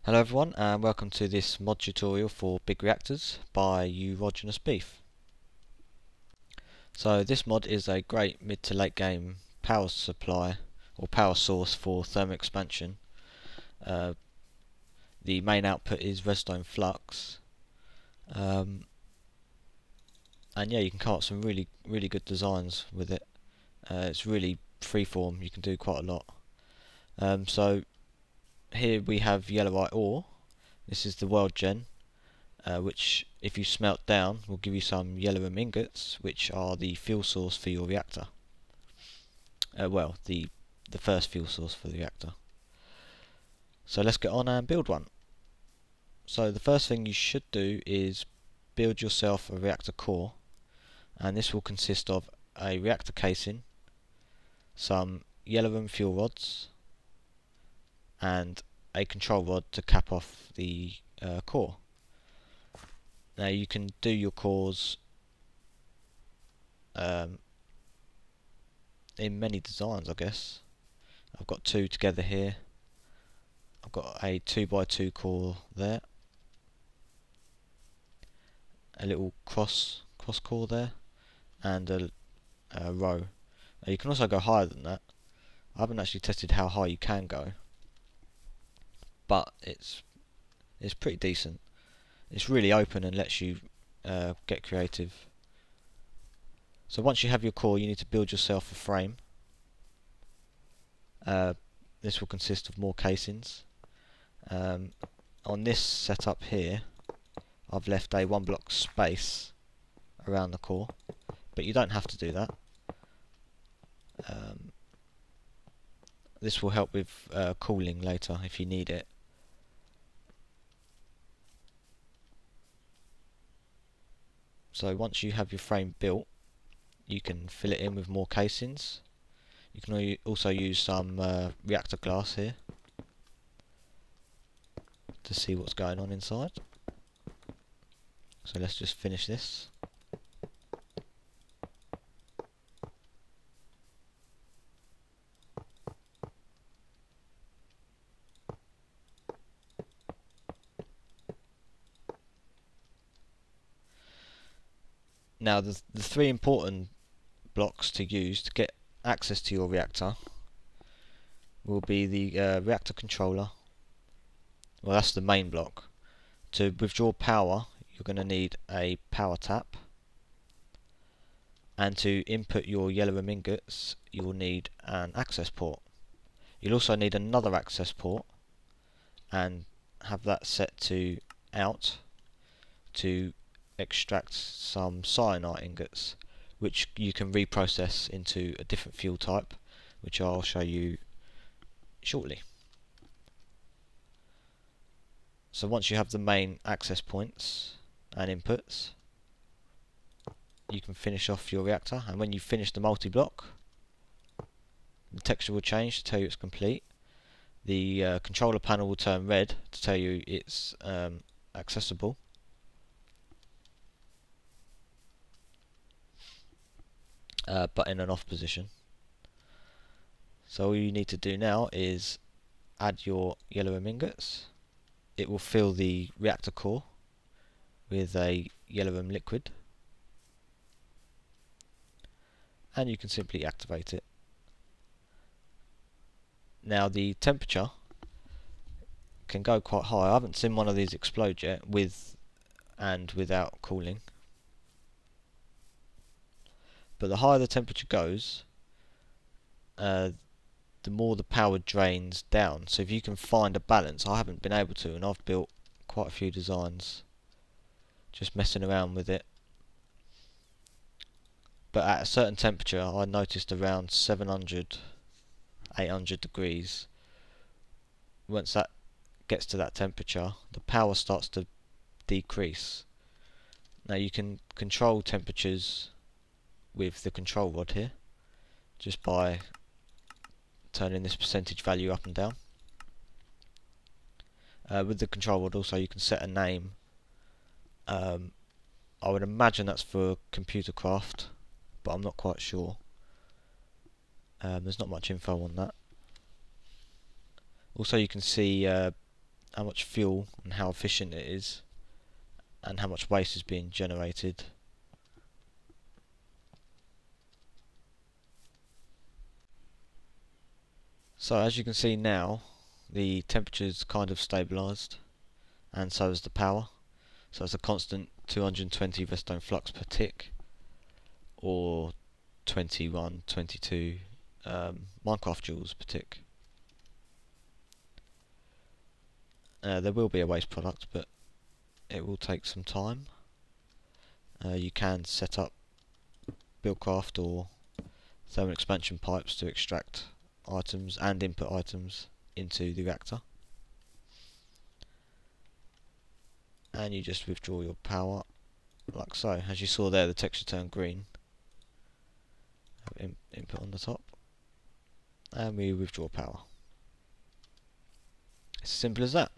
Hello everyone and welcome to this mod tutorial for Big Reactors by Urogenous Beef. So this mod is a great mid to late game power supply or power source for thermal expansion. The main output is redstone flux, and yeah, you can come up with some really good designs with it. It's really freeform, you can do quite a lot. So here we have yellowite ore. This is the world gen, which if you smelt down will give you some yellowite ingots, which are the fuel source for your reactor. Well, the first fuel source for the reactor. So let's get on and build one. So the first thing you should do is build yourself a reactor core, and this will consist of a reactor casing, some yellowite fuel rods, and a control rod to cap off the core. Now you can do your cores in many designs, I guess. I've got two together here. I've got a 2x2 core there, a little cross core there, and a row. You can also go higher than that. I haven't actually tested how high you can go, but it's pretty decent. It's really open and lets you get creative. So once you have your core, you need to build yourself a frame. This will consist of more casings. On this setup here, I've left a 1 block space around the core, but you don't have to do that. This will help with cooling later if you need it. So once you have your frame built, you can fill it in with more casings. You can also use some reactor glass here to see what's going on inside. So let's just finish this. Now the three important blocks to use to get access to your reactor will be the reactor controller. Well, that's the main block. To withdraw power, you're going to need a power tap, and to input your yellowite ingots, you will need an access port. You'll also need another access port and have that set to out to extract some cyanide ingots, which you can reprocess into a different fuel type, which I'll show you shortly. So once you have the main access points and inputs, you can finish off your reactor, and when you finish the multi-block, the texture will change to tell you it's complete. The controller panel will turn red to tell you it's accessible. But in an off position. So all you need to do now is add your yellowite ingots. It will fill the reactor core with a yellowite liquid, and you can simply activate it. Now the temperature can go quite high. I haven't seen one of these explode yet, with and without cooling. But the higher the temperature goes, the more the power drains down. So if you can find a balance, I haven't been able to, and I've built quite a few designs just messing around with it. But at a certain temperature, I noticed around 700, 800 degrees, once that gets to that temperature, the power starts to decrease. Now you can control temperatures with the control rod here, just by turning this percentage value up and down. With the control rod also you can set a name. I would imagine that's for computer craft, but I'm not quite sure. There's not much info on that. Also you can see fuel and how efficient it is, and how much waste is being generated. So as you can see now, the temperature's kind of stabilised, and so is the power. So it's a constant 220 redstone flux per tick, or 21, 22 Minecraft joules per tick. There will be a waste product, but it will take some time. You can set up Buildcraft or thermal expansion pipes to extract items and input items into the reactor. And you just withdraw your power like so. As you saw there, the texture turned green. Input on the top, and we withdraw power. It's as simple as that.